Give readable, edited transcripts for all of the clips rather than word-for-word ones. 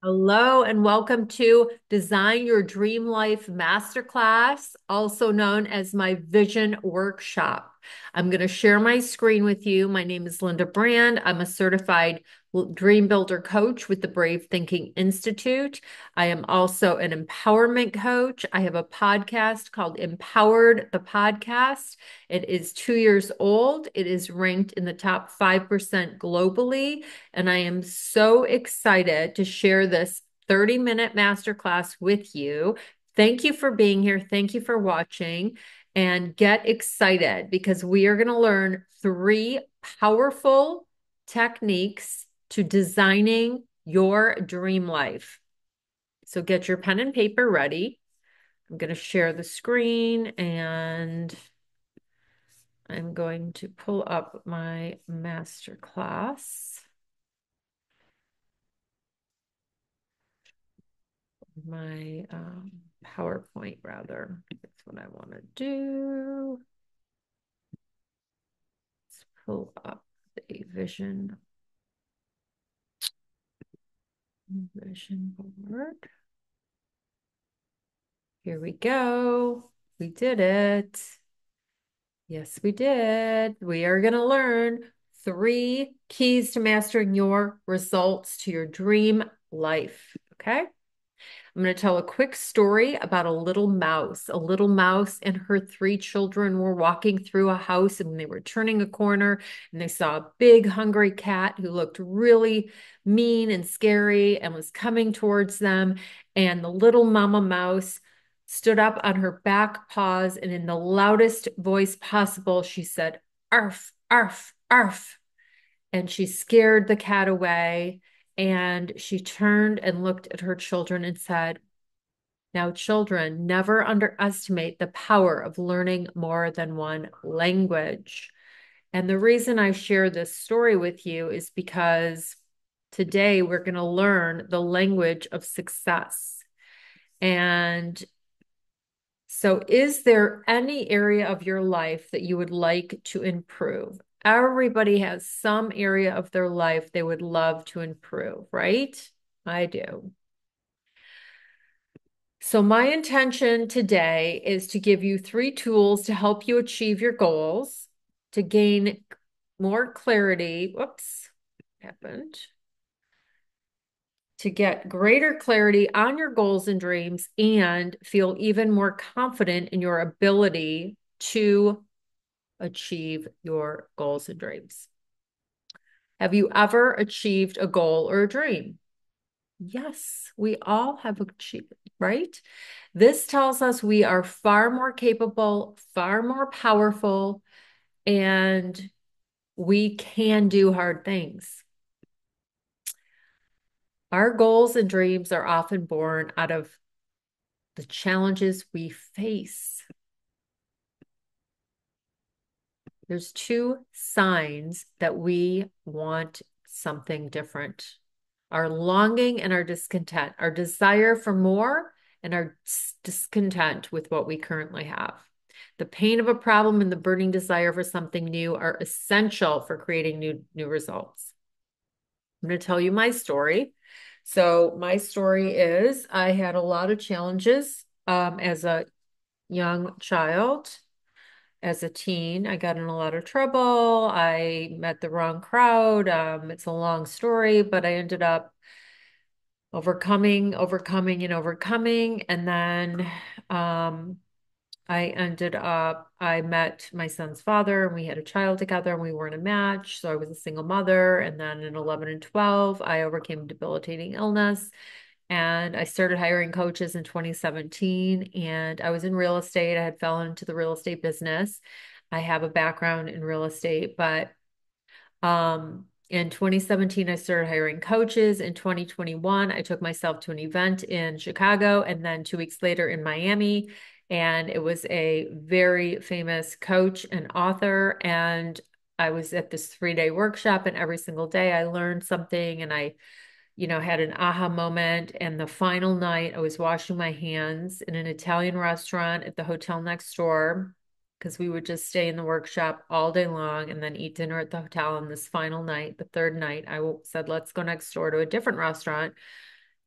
Hello and welcome to Design Your Dream Life Masterclass, also known as my Vision Workshop. I'm going to share my screen with you. My name is Linda Brand. I'm a certified dream builder coach with the Brave Thinking Institute. I am also an empowerment coach. I have a podcast called Empowered the Podcast. It is 2 years old. It is ranked in the top 5% globally. And I am so excited to share this 30-minute masterclass with you. Thank you for being here. Thank you for watching. And get excited because we are going to learn three powerful techniques to designing your dream life. So get your pen and paper ready. I'm going to share the screen and I'm going to pull up my masterclass. My PowerPoint rather. That's what I want to do. Let's pull up the vision board. Here we go. We did it. Yes, we did. We are going to learn three keys to mastering your results to your dream life. Okay. I'm going to tell a quick story about a little mouse. A little mouse and her three children were walking through a house and they were turning a corner and they saw a big hungry cat who looked really mean and scary and was coming towards them. And the little mama mouse stood up on her back paws and in the loudest voice possible, she said, "Arf, arf, arf." And she scared the cat away. And she turned and looked at her children and said, "Now, children, never underestimate the power of learning more than one language." And the reason I share this story with you is because today we're going to learn the language of success. And so, is there any area of your life that you would like to improve? Everybody has some area of their life they would love to improve, right? I do. So, my intention today is to give you three tools to help you achieve your goals, to gain more clarity. Whoops, happened. To get greater clarity on your goals and dreams and feel even more confident in your ability to achieve your goals and dreams. Have you ever achieved a goal or a dream? Yes, we all have achieved, right? This tells us we are far more capable, far more powerful, and we can do hard things. Our goals and dreams are often born out of the challenges we face. There's two signs that we want something different. Our longing and our discontent, our desire for more and our discontent with what we currently have. The pain of a problem and the burning desire for something new are essential for creating new results. I'm going to tell you my story. So my story is I had a lot of challenges as a young child. As a teen, I got in a lot of trouble. I met the wrong crowd. It's a long story, but I ended up overcoming. And then I met my son's father and we had a child together and we weren't a match. So I was a single mother. And then in 11 and 12, I overcame debilitating illness and I started hiring coaches in 2017 and I was in real estate. I had fallen into the real estate business. I have a background in real estate, but in 2017, I started hiring coaches. In 2021, I took myself to an event in Chicago and then 2 weeks later in Miami. And it was a very famous coach and author. And I was at this 3-day workshop, and every single day I learned something and I had an aha moment. And the final night, I was washing my hands in an Italian restaurant at the hotel next door because we would just stay in the workshop all day long and then eat dinner at the hotel. And this final night, the third night, said, let's go next door to a different restaurant.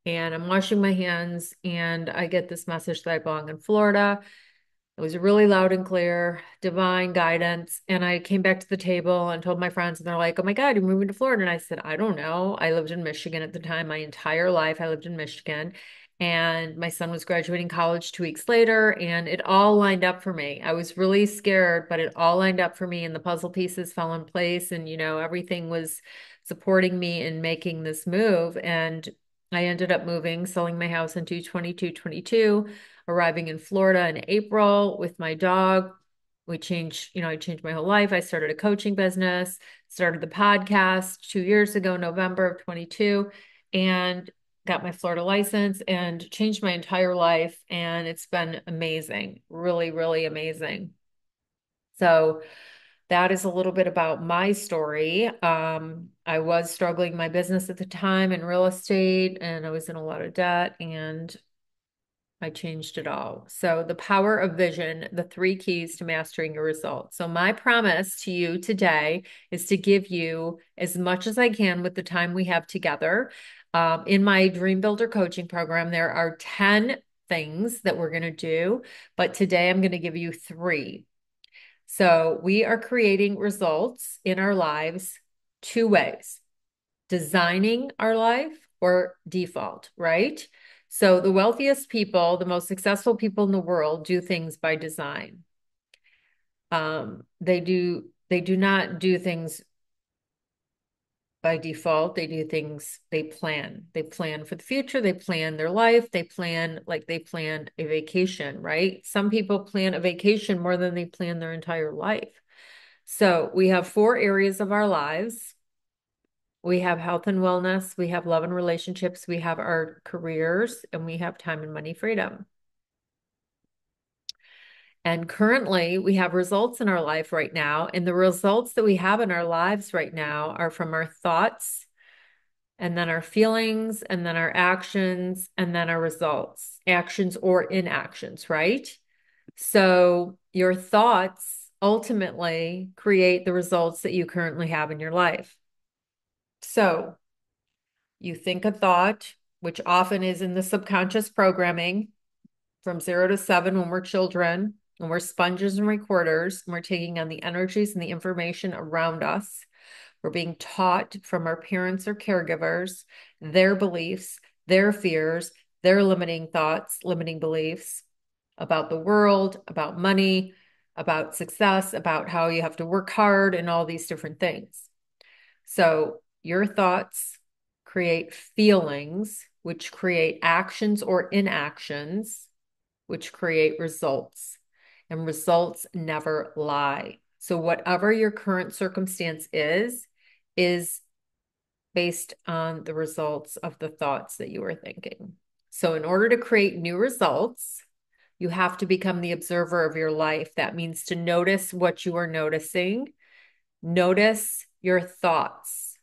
and I'm washing my hands and I get this message that I belong in Florida. It was really loud and clear, divine guidance. And I came back to the table and told my friends, and they're like, "Oh my God, you're moving to Florida." And I said, "I don't know. I lived in Michigan at the time. My entire life, I lived in Michigan. And my son was graduating college 2 weeks later, and it all lined up for me. I was really scared, but it all lined up for me, and the puzzle pieces fell in place, and everything was supporting me in making this move. And I ended up moving, selling my house in 2/22/22, arriving in Florida in April with my dog. I changed my whole life. I started a coaching business, started the podcast 2 years ago, November of 22, and got my Florida license and changed my entire life. And it's been amazing, really, really amazing. So that is a little bit about my story. I was struggling my business at the time in real estate, and I was in a lot of debt, and I changed it all. So the power of vision, the 3 keys to mastering your results. So my promise to you today is to give you as much as I can with the time we have together. In my Dream Builder coaching program, there are 10 things that we're going to do, but today I'm going to give you 3. So we are creating results in our lives 2 ways: designing our life or default, right? So the wealthiest people, the most successful people in the world do things by design. They do not do things by default. They do things, they plan. They plan for the future, they plan their life, they plan a vacation, right? Some people plan a vacation more than they plan their entire life. So we have 4 areas of our lives. We have health and wellness, we have love and relationships, we have our careers, and we have time and money freedom. And currently, we have results in our life right now. And the results that we have in our lives right now are from our thoughts, and then our feelings, and then our actions, and then our results, actions or inactions, right? So your thoughts ultimately create the results that you currently have in your life. So you think a thought, which often is in the subconscious programming from 0 to 7 when we're children, and we're sponges and recorders, and we're taking on the energies and the information around us. We're being taught from our parents or caregivers, their beliefs, their fears, their limiting thoughts, limiting beliefs about the world, about money, about success, about how you have to work hard, and all these different things. So your thoughts create feelings, which create actions or inactions, which create results. And results never lie. So whatever your current circumstance is based on the results of the thoughts that you are thinking. So in order to create new results, you have to become the observer of your life. That means to notice what you are noticing. Notice your thoughts.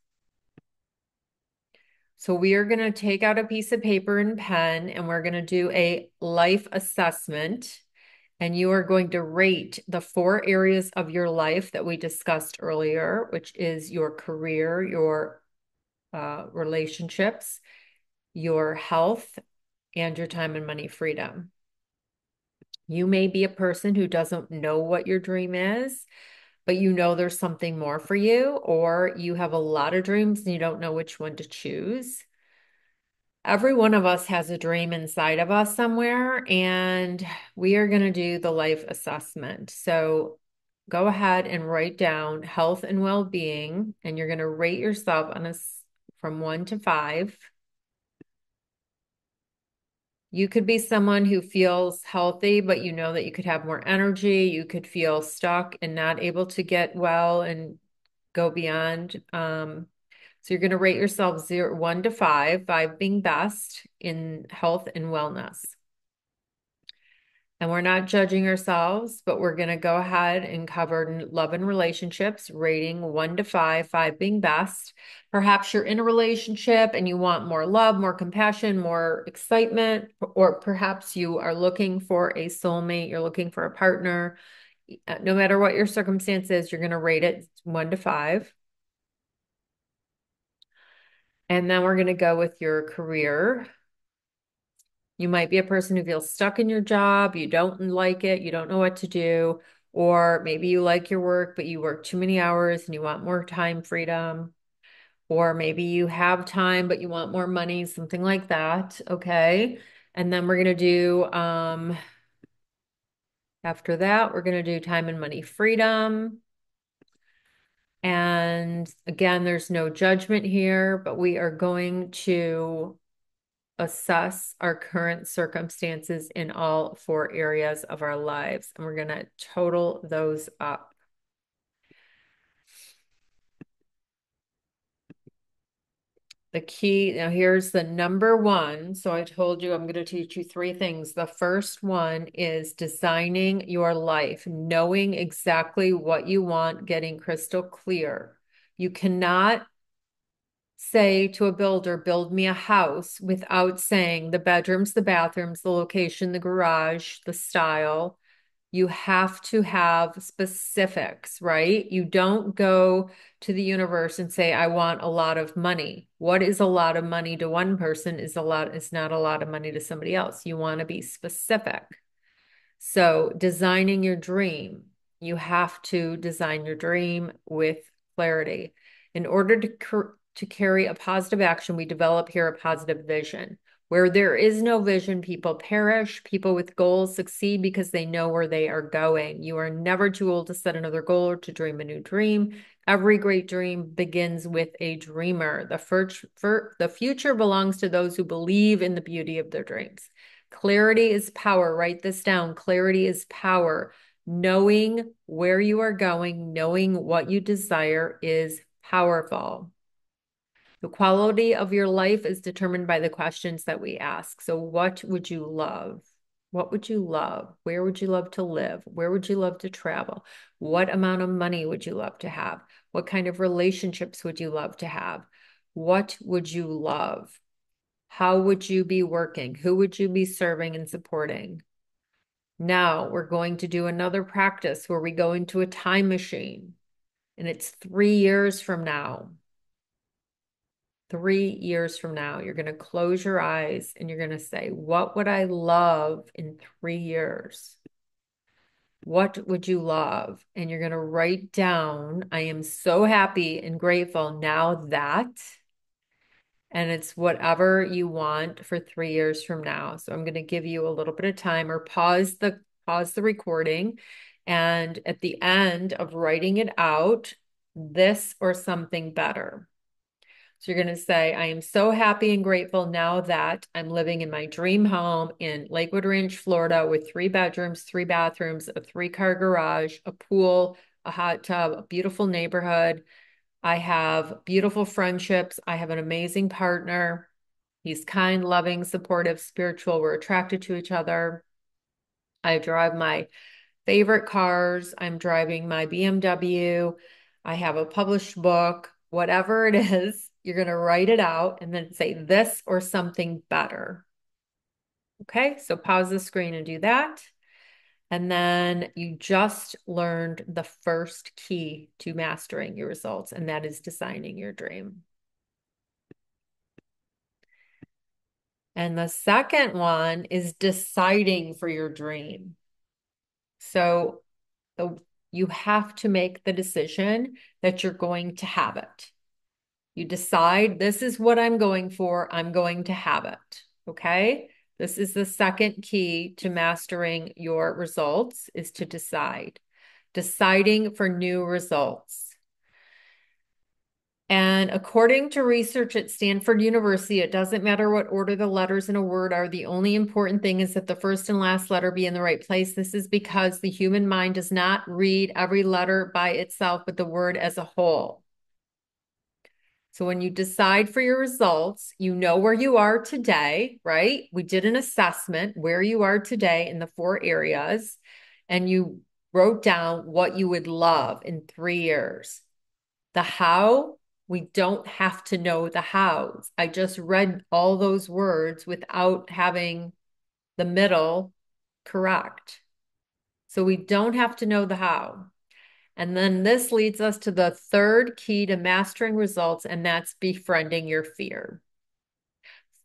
So we are going to take out a piece of paper and pen, and we're going to do a life assessment. And you are going to rate the 4 areas of your life that we discussed earlier, which is your career, your relationships, your health, and your time and money freedom. You may be a person who doesn't know what your dream is, but you know there's something more for you, or you have a lot of dreams and you don't know which one to choose. Every one of us has a dream inside of us somewhere, and we are going to do the life assessment. So go ahead and write down health and well-being, and you're going to rate yourself on from 1 to 5. You could be someone who feels healthy, but you know that you could have more energy. You could feel stuck and not able to get well and go beyond. So you're going to rate yourself 1 to 5, 5 being best in health and wellness. And we're not judging ourselves, but we're going to go ahead and cover love and relationships, rating 1 to 5, 5 being best. Perhaps you're in a relationship and you want more love, more compassion, more excitement, or perhaps you are looking for a soulmate, you're looking for a partner. No matter what your circumstance is, you're going to rate it 1 to 5. And then we're going to go with your career. You might be a person who feels stuck in your job, you don't like it, you don't know what to do, or maybe you like your work, but you work too many hours and you want more time freedom. Or maybe you have time, but you want more money, something like that. Okay. And then we're going to do, after that, we're going to do time and money freedom. And again, there's no judgment here, but we are going to assess our current circumstances in all four areas of our lives. And we're going to total those up. The key, now here's the number one. So I told you I'm going to teach you three things. The first one is designing your life, knowing exactly what you want, getting crystal clear. You cannot say to a builder, build me a house without saying the bedrooms, the bathrooms, the location, the garage, the style. You have to have specifics, right? You don't go to the universe and say, I want a lot of money. What is a lot of money to one person is not a lot of money to somebody else. You want to be specific. So designing your dream, you have to design your dream with clarity. In order to carry a positive action, we develop here a positive vision. Where there is no vision, people perish. People with goals succeed because they know where they are going. You are never too old to set another goal or to dream a new dream. Every great dream begins with a dreamer. The future belongs to those who believe in the beauty of their dreams. Clarity is power. Write this down. Clarity is power. Knowing where you are going, knowing what you desire is powerful. The quality of your life is determined by the questions that we ask. So, what would you love? What would you love? Where would you love to live? Where would you love to travel? What amount of money would you love to have? What kind of relationships would you love to have? What would you love? How would you be working? Who would you be serving and supporting? Now we're going to do another practice where we go into a time machine, and it's 3 years from now. 3 years from now, you're going to close your eyes and you're going to say, what would I love in 3 years? What would you love? And you're going to write down, I am so happy and grateful now that, and it's whatever you want for 3 years from now. So I'm going to give you a little bit of time, or pause the recording. And at the end of writing it out, this or something better. So you're going to say, I am so happy and grateful now that I'm living in my dream home in Lakewood Ranch, Florida, with 3 bedrooms, 3 bathrooms, a 3-car garage, a pool, a hot tub, a beautiful neighborhood. I have beautiful friendships. I have an amazing partner. He's kind, loving, supportive, spiritual. We're attracted to each other. I drive my favorite cars. I'm driving my BMW. I have a published book. Whatever it is, you're going to write it out and then say this or something better. Okay, so pause the screen and do that. And then you just learned the first key to mastering your results, and that is designing your dream. And the second one is deciding for your dream. So you have to make the decision that you're going to have it. You decide, this is what I'm going for. I'm going to have it. Okay. This is the second key to mastering your results, is to decide. Deciding for new results. And according to research at Stanford University, it doesn't matter what order the letters in a word are. The only important thing is that the first and last letter be in the right place. This is because the human mind does not read every letter by itself, but the word as a whole. So when you decide for your results, you know where you are today, right? We did an assessment where you are today in the 4 areas, and you wrote down what you would love in 3 years. The how, we don't have to know the hows. I just read all those words without having the middle correct. So we don't have to know the how. And then this leads us to the third key to mastering results, and that's befriending your fear.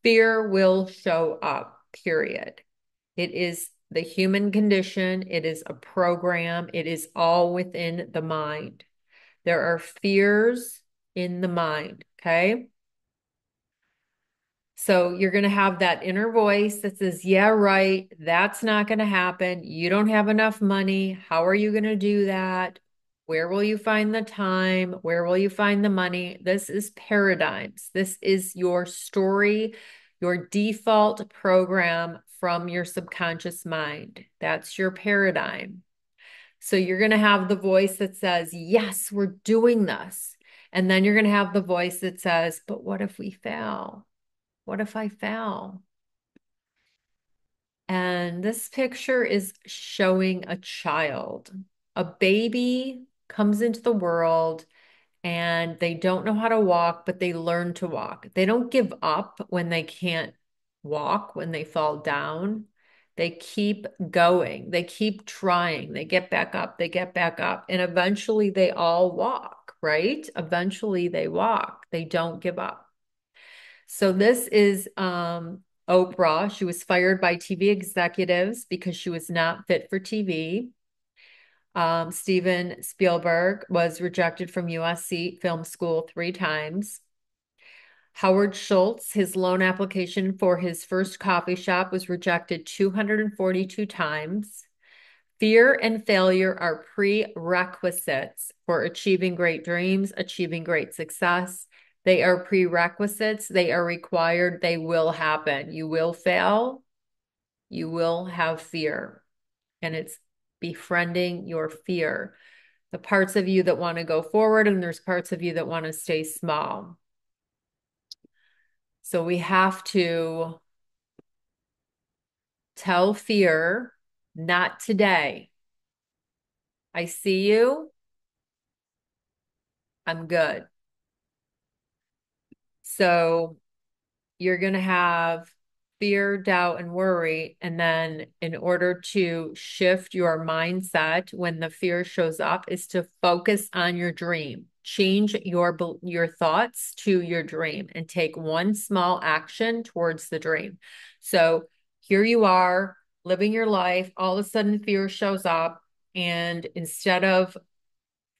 Fear will show up. period. It is the human condition. It is a program. It is all within the mind. There are fears in the mind, okay? So you're going to have that inner voice that says, yeah, right, that's not going to happen. You don't have enough money. How are you going to do that? Where will you find the time? Where will you find the money? This is paradigms. This is your story, your default program from your subconscious mind. That's your paradigm. So you're going to have the voice that says, yes, we're doing this. And then you're going to have the voice that says, but what if we fail? What if I fell? And this picture is showing a child. A baby comes into the world and they don't know how to walk, but they learn to walk. They don't give up when they can't walk, when they fall down. They keep going. They keep trying. They get back up. They get back up. And eventually they all walk, right? Eventually they walk. They don't give up. So this is Oprah. She was fired by TV executives because she was not fit for TV. Steven Spielberg was rejected from USC Film School 3 times. Howard Schultz, his loan application for his first coffee shop was rejected 242 times. Fear and failure are prerequisites for achieving great dreams, achieving great success. They are prerequisites. They are required. They will happen. You will fail. You will have fear. And it's befriending your fear. The parts of you that want to go forward, and there's parts of you that want to stay small. So we have to tell fear, not today. I see you. I'm good. So you're going to have fear, doubt, and worry. And then in order to shift your mindset when the fear shows up is to focus on your dream. Change your thoughts to your dream and take one small action towards the dream. So here you are living your life. All of a sudden fear shows up. And instead of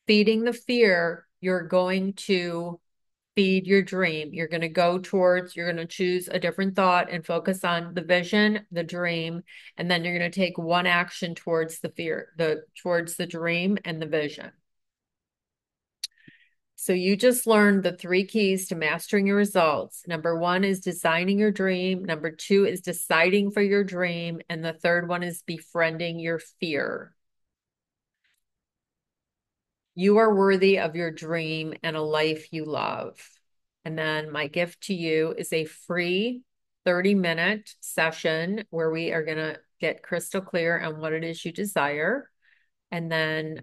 feeding the fear, you're going to feed your dream. You're going to you're going to choose a different thought and focus on the vision, the dream, and then you're going to take one action towards the fear, towards the dream and the vision. So you just learned the 3 keys to mastering your results. Number 1 is designing your dream. Number 2 is deciding for your dream. And the third one is befriending your fear. You are worthy of your dream and a life you love. And then my gift to you is a free 30-minute session where we are going to get crystal clear on what it is you desire. And then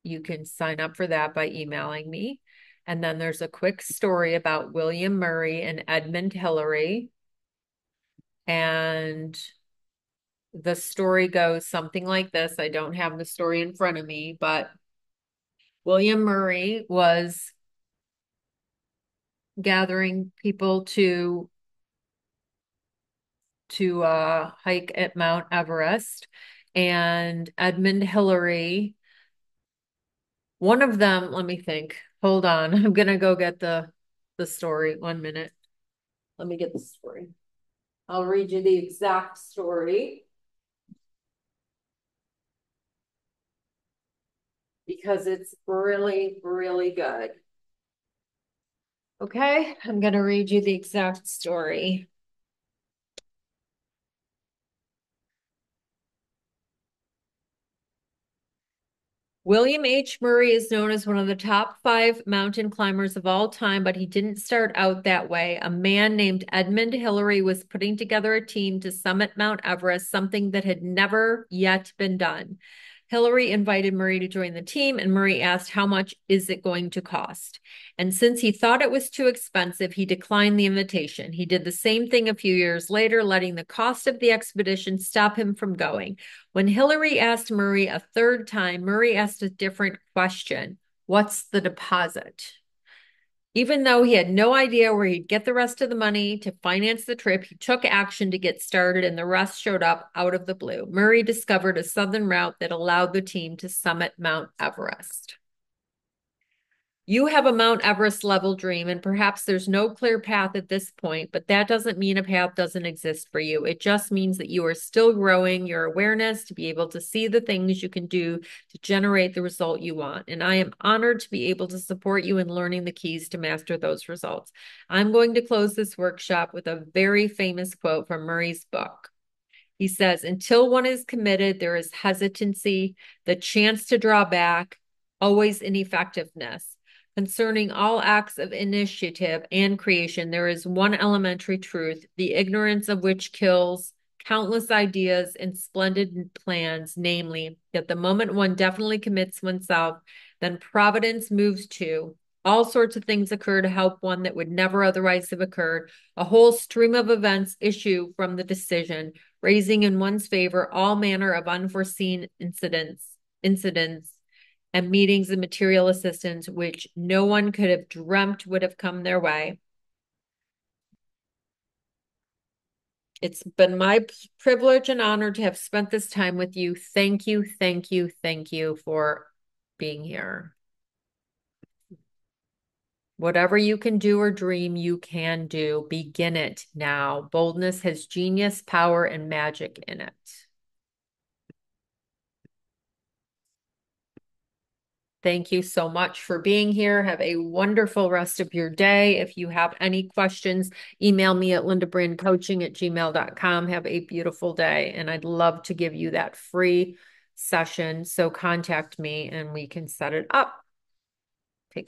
you can sign up for that by emailing me. And then there's a quick story about William Murray and Edmund Hillary. And the story goes something like this. I don't have the story in front of me, but William Murray was gathering people to hike at Mount Everest, and Edmund Hillary, one of them, let me think. Hold on. I'm gonna go get the story. 1 minute. Let me get the story. I'll read you the exact story because it's really, really good. Okay, I'm gonna read you the exact story. William H. Murray is known as one of the top 5 mountain climbers of all time, but he didn't start out that way. A man named Edmund Hillary was putting together a team to summit Mount Everest, something that had never yet been done. Hillary invited Murray to join the team, and Murray asked, how much is it going to cost? And since he thought it was too expensive, he declined the invitation. He did the same thing a few years later, letting the cost of the expedition stop him from going. When Hillary asked Murray a third time, Murray asked a different question. What's the deposit? Even though he had no idea where he'd get the rest of the money to finance the trip, he took action to get started, and the rest showed up out of the blue. Murray discovered a southern route that allowed the team to summit Mount Everest. You have a Mount Everest level dream, and perhaps there's no clear path at this point, but that doesn't mean a path doesn't exist for you. It just means that you are still growing your awareness to be able to see the things you can do to generate the result you want. And I am honored to be able to support you in learning the keys to master those results. I'm going to close this workshop with a very famous quote from Murray's book. He says, until one is committed, there is hesitancy, the chance to draw back, always ineffectiveness. Concerning all acts of initiative and creation, there is one elementary truth, the ignorance of which kills countless ideas and splendid plans, namely, that the moment one definitely commits oneself, then providence moves to. All sorts of things occur to help one that would never otherwise have occurred. A whole stream of events issue from the decision, raising in one's favor all manner of unforeseen incidents and meetings of material assistance which no one could have dreamt would have come their way. It's been my privilege and honor to have spent this time with you. Thank you, thank you, thank you for being here. Whatever you can do or dream, you can do. Begin it now. Boldness has genius, power, and magic in it. Thank you so much for being here. Have a wonderful rest of your day. If you have any questions, email me at lindabrandcoaching@gmail.com. Have a beautiful day. And I'd love to give you that free session. So contact me and we can set it up.